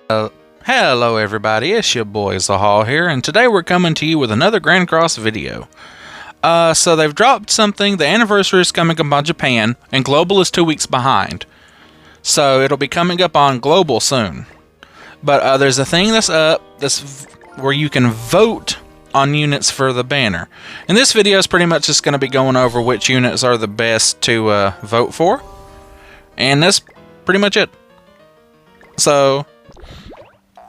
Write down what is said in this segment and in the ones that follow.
Hello everybody, it's your boy Zahal here, and today we're coming to you with another Grand Cross video. So they've dropped something. The anniversary is coming up on Japan, and Global is 2 weeks behind. So it'll be coming up on Global soon. But there's a thing that's up where you can vote on units for the banner. And this video is pretty much just going to be going over which units are the best to vote for. And that's pretty much it. So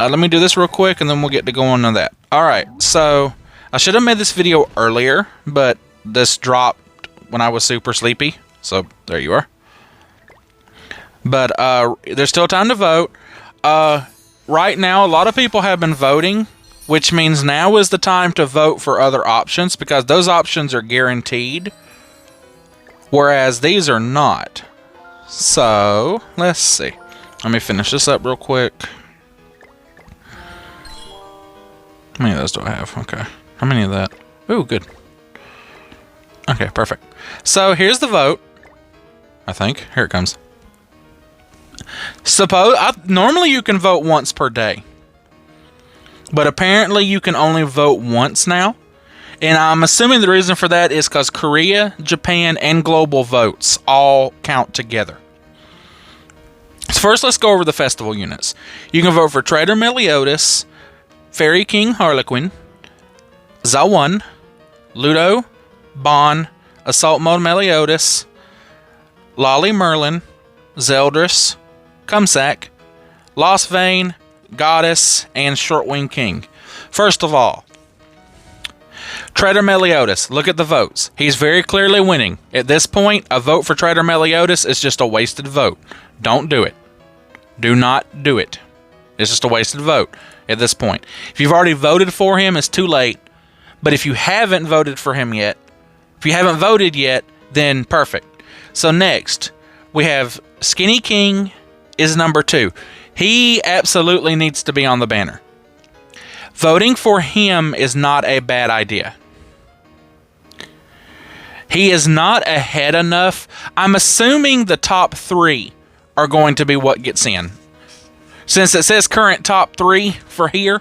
let me do this real quick and then we'll get to going on that. Alright, so I should have made this video earlier, but this dropped when I was super sleepy. So there you are. But there's still time to vote. Right now, a lot of people have been voting, which means now is the time to vote for other options because those options are guaranteed, whereas these are not. So let's see. Let me finish this up real quick. How many of those do I have? Okay. How many of that? Ooh, good. Okay, perfect. So here's the vote. I think. Here it comes. Normally you can vote once per day. But apparently you can only vote once now. And I'm assuming the reason for that is because Korea, Japan, and Global votes all count together. So first, let's go over the festival units. You can vote for Trader Meliodas, Fairy King Harlequin, Zawun, Ludo, Bon, Assault Mode Meliodas, Lolly Merlin, Zeldris, Cumsac, Lost Vein, Goddess, and Shortwing King. First of all, Trader Meliodas, look at the votes. He's very clearly winning. At this point, a vote for Trader Meliodas is just a wasted vote. Don't do it. Do not do it. It's just a wasted vote at this point. If you've already voted for him, it's too late. But if you haven't voted for him yet, if you haven't voted yet, then perfect. So next, we have Skinny King is number 2. He absolutely needs to be on the banner. Voting for him is not a bad idea. He is not ahead enough. I'm assuming the top 3 are going to be what gets in. Since it says current top 3 for here,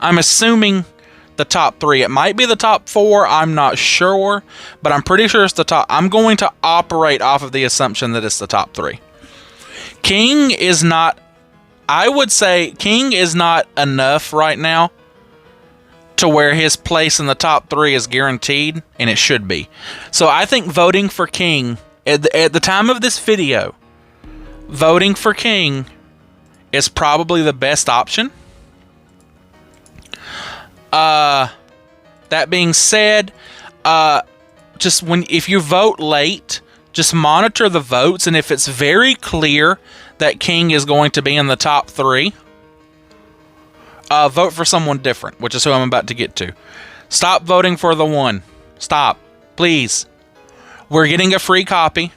I'm assuming the top 3. It might be the top 4, I'm not sure, but I'm pretty sure it's the top. I'm going to operate off of the assumption that it's the top 3. King is not, I would say King is not enough right now to where his place in the top 3 is guaranteed, and it should be. So I think voting for King, at the time of this video, voting for King is probably the best option. That being said, if you vote late, just monitor the votes, and if it's very clear that King is going to be in the top 3, vote for someone different, which is who I'm about to get to. Stop voting for the one. Stop, please. We're getting a free copy.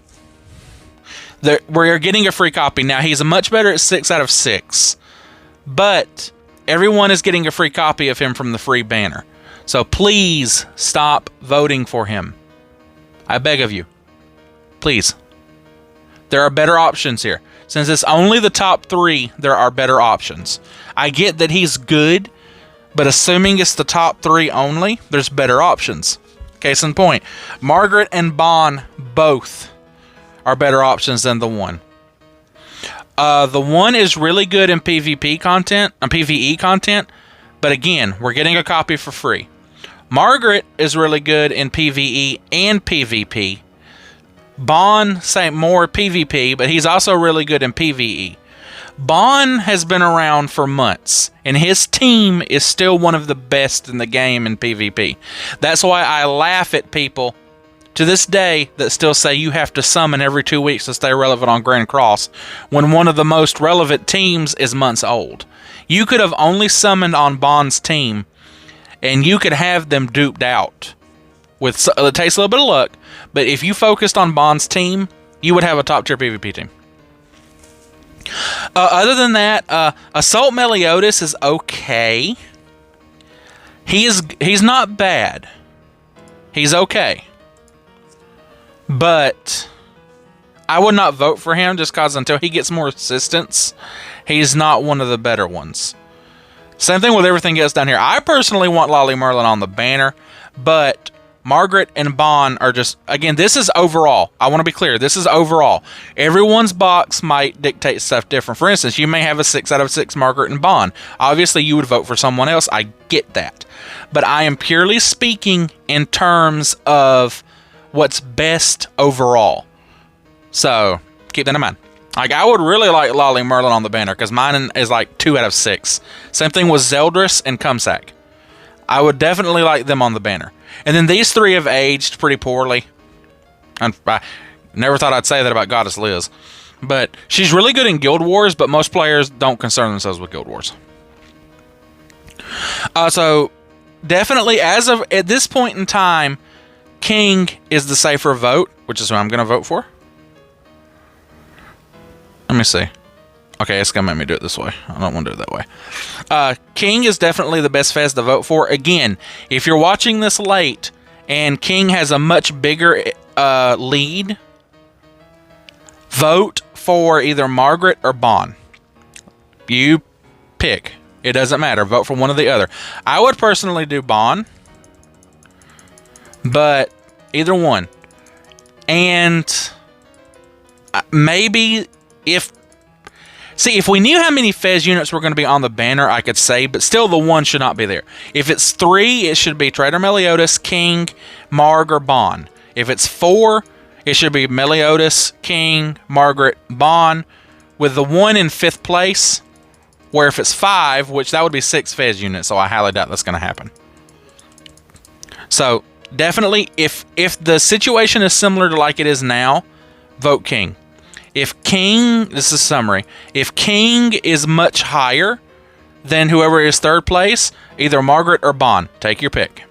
We're getting a free copy. Now, he's much better at 6 out of 6. But everyone is getting a free copy of him from the free banner. So please stop voting for him. I beg of you. Please. There are better options here. Since it's only the top 3, there are better options. I get that he's good, but assuming it's the top 3 only, there's better options. Case in point, Margaret and Bon both are better options than the one. The one is really good in PvP content, PvE content, but again, we're getting a copy for free. Margaret is really good in PvE and PvP. Bon, say more PvP, but he's also really good in PvE. Bon has been around for months, and his team is still one of the best in the game in PvP. That's why I laugh at people to this day that still say you have to summon every 2 weeks to stay relevant on Grand Cross, when one of the most relevant teams is months old. You could have only summoned on Bon's team, and you could have them duped out. It takes a little bit of luck, but if you focused on Bon's team, you would have a top tier PvP team. Other than that, Assault Meliodas is okay. He's not bad. He's okay. But I would not vote for him just because until he gets more assistance, He's not one of the better ones. Same thing with everything else down here. I personally want Lolly Merlin on the banner, but Margaret and Bon are just, again, this is overall. I want to be clear. This is overall. Everyone's box might dictate stuff different. For instance, you may have a 6 out of 6 Margaret and Bon. Obviously, you would vote for someone else. I get that. But I am purely speaking in terms of what's best overall. So, keep that in mind. Like, I would really like Lolly Merlin on the banner, because mine is like 2 out of 6. Same thing with Zeldris and Cumsac. I would definitely like them on the banner. And then these 3 have aged pretty poorly. And I never thought I'd say that about Goddess Liz. But she's really good in Guild Wars, but most players don't concern themselves with Guild Wars. So, definitely, as of at this point in time, King is the safer vote, which is who I'm going to vote for. Let me see. Okay, it's going to make me do it this way. I don't want to do it that way. King is definitely the best Fez to vote for. Again, if you're watching this late and King has a much bigger lead, vote for either Margaret or Bon. You pick. It doesn't matter. Vote for one or the other. I would personally do Bon, but either one. And maybe if we knew how many Fez units were going to be on the banner, I could say, but still the 1 should not be there. If it's 3, it should be Trader Meliodas, King, Marg, or Bon. If it's 4, it should be Meliodas, King, Margaret, Bon, with the 1 in 5th place, where if it's 5, which that would be 6 Fez units, so I highly doubt that's going to happen. So, definitely, if the situation is similar to like it is now, vote King. If King, this is summary, if King is much higher than whoever is 3rd place, either Margaret or Bon. Take your pick.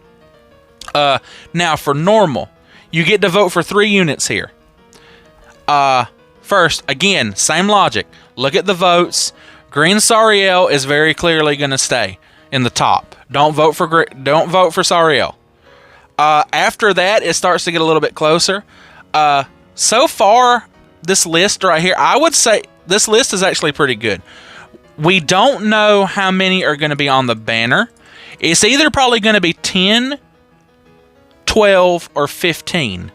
Now, for normal, you get to vote for 3 units here. First, again, same logic. Look at the votes. Green Sariel is very clearly going to stay in the top. Don't vote for Sariel. After that, it starts to get a little bit closer. So far, this list right here, I would say this list is actually pretty good. We don't know how many are going to be on the banner. It's either probably going to be 10, 12, or 15.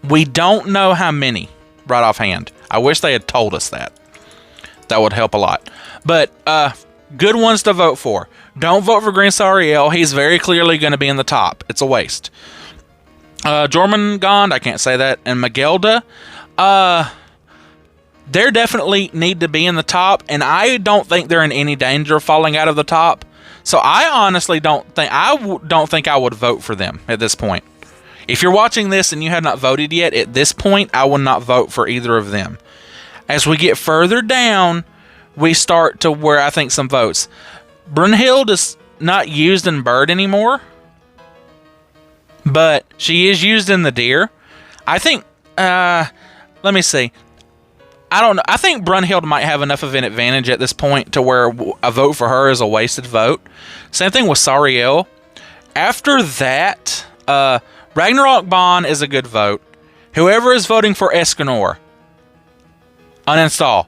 We don't know how many right offhand. I wish they had told us that. That would help a lot. But good ones to vote for. Don't vote for Green Sariel. He's very clearly going to be in the top. It's a waste. Jormungand, I can't say that. And Magelda, they definitely need to be in the top, and I don't think they're in any danger of falling out of the top. So I honestly don't think I would vote for them at this point. If you're watching this and you have not voted yet, at this point, I will not vote for either of them. As we get further down, we start to where I think some votes. Brunhild is not used in Bird anymore, but she is used in the Deer. I think, let me see. I don't know. I think Brunhild might have enough of an advantage at this point to where a vote for her is a wasted vote. Same thing with Sariel. After that, Ragnarok Bon is a good vote. Whoever is voting for Escanor, uninstall.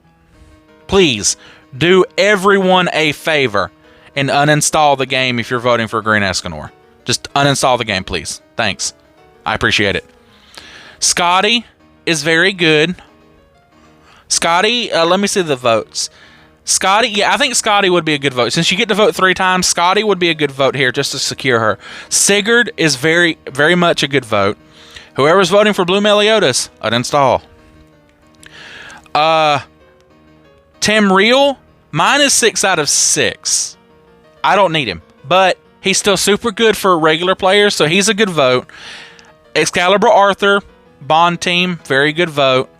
Please, do everyone a favor and uninstall the game if you're voting for Green Escanor. Just uninstall the game, please. Thanks. I appreciate it. Scotty is very good. Scotty, let me see the votes. Scotty, yeah, I think Scotty would be a good vote. Since you get to vote 3 times, Scotty would be a good vote here just to secure her. Sigurd is very, very much a good vote. Whoever's voting for Blue Meliodas, uninstall. Tamriel, mine is 6 out of 6. I don't need him, but he's still super good for regular players, so he's a good vote. Excalibur Arthur, Bond team, very good vote.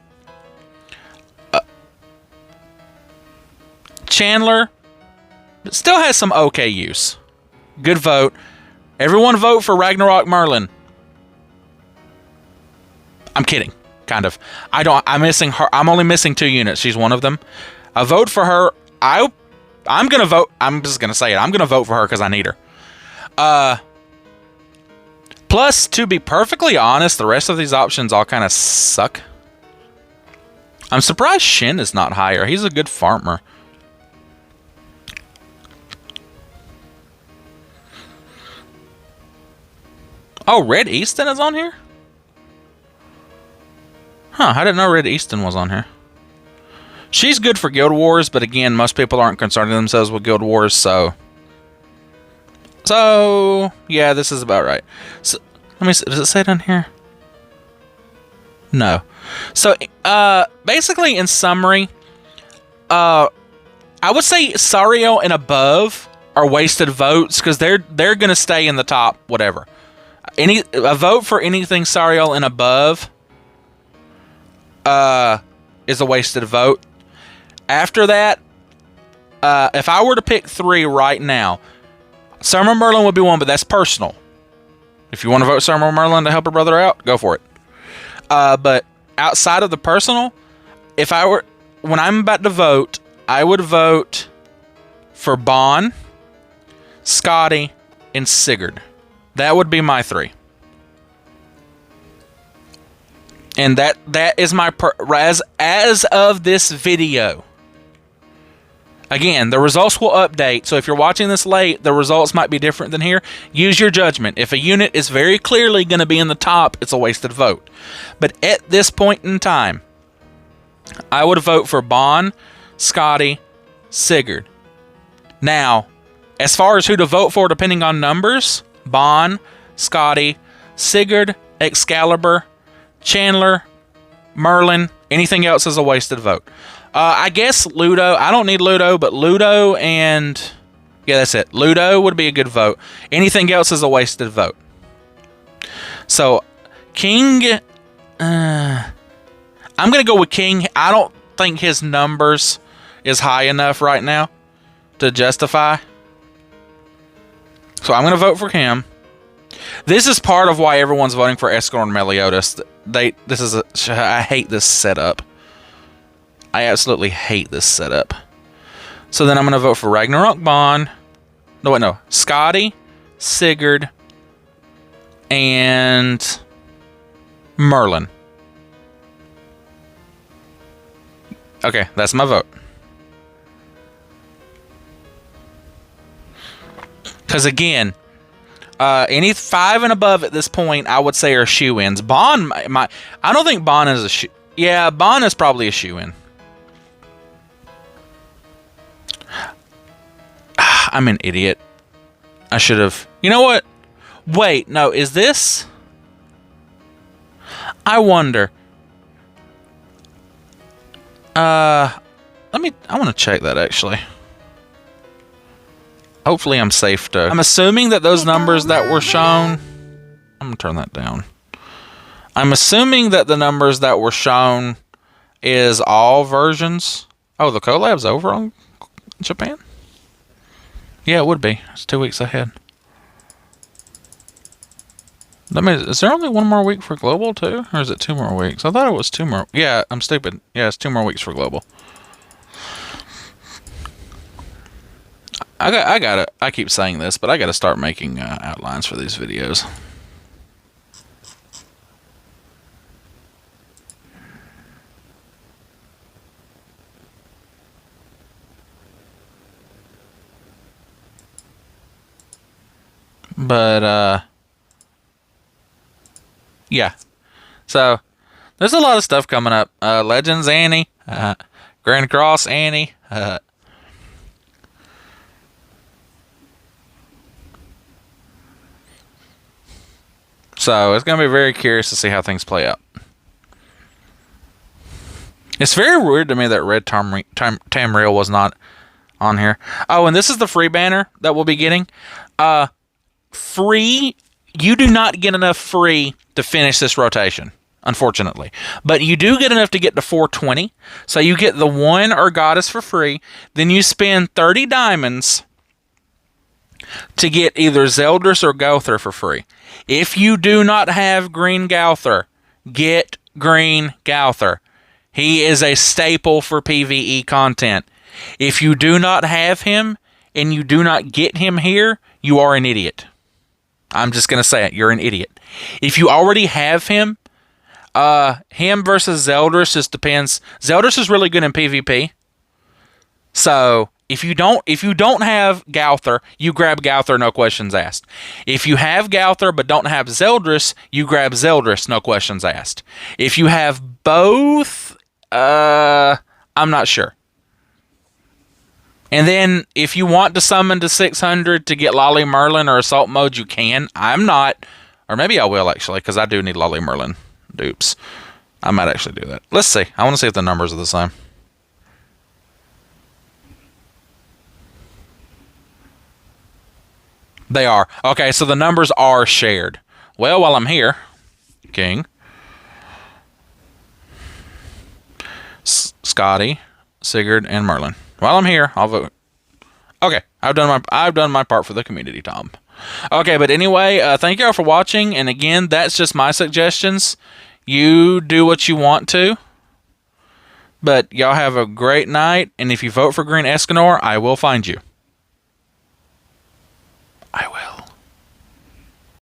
Chandler still has some okay use. Good vote. Everyone vote for Ragnarok Merlin. I'm kidding, kind of. I'm missing her. I'm only missing 2 units. She's one of them. A vote for her. I'm gonna vote. I'm just gonna say it. I'm gonna vote for her because I need her. Plus, to be perfectly honest, the rest of these options all kind of suck. I'm surprised Shin is not higher. He's a good farmer. Oh, Red Easton is on here? Huh, I didn't know Red Easton was on here. She's good for Guild Wars, but again, most people aren't concerning themselves with Guild Wars, so... yeah, this is about right. So, let me see, does it say it on here? No. So, basically, in summary, I would say Sariel and above are wasted votes, because they're going to stay in the top, whatever. A vote for anything Sariel and above is a wasted vote. After that, if I were to pick 3 right now, Summer Merlin would be one, but that's personal. If you want to vote Summer Merlin to help her brother out, go for it. But outside of the personal, when I'm about to vote, I would vote for Bon, Scotty, and Sigurd. That would be my 3. And that is my as of this video. Again, the results will update, so if you're watching this late, the results might be different than here. Use your judgment. If a unit is very clearly going to be in the top, it's a wasted vote. But at this point in time, I would vote for Bon, Scotty, Sigurd. Now, as far as who to vote for depending on numbers, Bon, Scotty, Sigurd, Excalibur, Chandler, Merlin, anything else is a wasted vote. I guess Ludo. I don't need Ludo, but Ludo and... yeah, that's it. Ludo would be a good vote. Anything else is a wasted vote. So, King... I'm going to go with King. I don't think his numbers is high enough right now to justify. So, I'm going to vote for him. This is part of why everyone's voting for Escor and Meliodas. I hate this setup. I absolutely hate this setup. So then I'm going to vote for Ragnarok Bon. No. Scotty, Sigurd, and Merlin. Okay, that's my vote. Because again, any 5 and above at this point, I would say are shoe-ins. Bon, I don't think Bon is a shoe. Yeah, Bon is probably a shoe-in. I'm an idiot. I should have... you know what? Wait, no, is this... I wonder. I want to check that, actually. Hopefully I'm safe to... I'm assuming that those numbers that were shown... I'm going to turn that down. I'm assuming that the numbers that were shown is all versions. Oh, the collab's over on Japan? Yeah, it would be. It's 2 weeks ahead. Is there only 1 more week for global too? Or is it 2 more weeks? I thought it was 2 more. Yeah, I'm stupid. Yeah, it's 2 more weeks for global. I gotta, I keep saying this, but I gotta start making outlines for these videos. But, yeah. So, there's a lot of stuff coming up. Legends Annie, Grand Cross Annie, so, it's going to be very curious to see how things play out. It's very weird to me that Red Tamriel was not on here. Oh, and this is the free banner that we'll be getting. Free, you do not get enough free to finish this rotation, unfortunately. But you do get enough to get to 420. So you get the 1 Urgoddess for free. Then you spend 30 diamonds to get either Zeldris or Gowther for free. If you do not have Green Gowther, get Green Gowther. He is a staple for PvE content. If you do not have him and you do not get him here, you are an idiot. I'm just going to say it. You're an idiot. If you already have him, him versus Zeldris just depends. Zeldris is really good in PvP. So, If you don't have Gowther, you grab Gowther, no questions asked. If you have Gowther but don't have Zeldris, you grab Zeldris, no questions asked. If you have both, I'm not sure. And then if you want to summon to 600 to get Lolly Merlin or Assault Mode, you can. I'm not. Or maybe I will, actually, because I do need Lolly Merlin dupes. I might actually do that. Let's see. I want to see if the numbers are the same. They are. Okay, so the numbers are shared. Well, while I'm here, King, Scotty, Sigurd, and Merlin. While I'm here, I'll vote. Okay, I've done my part for the community, Tom. Okay, but anyway, thank y'all for watching. And again, that's just my suggestions. You do what you want to. But y'all have a great night. And if you vote for Green Escanor, I will find you.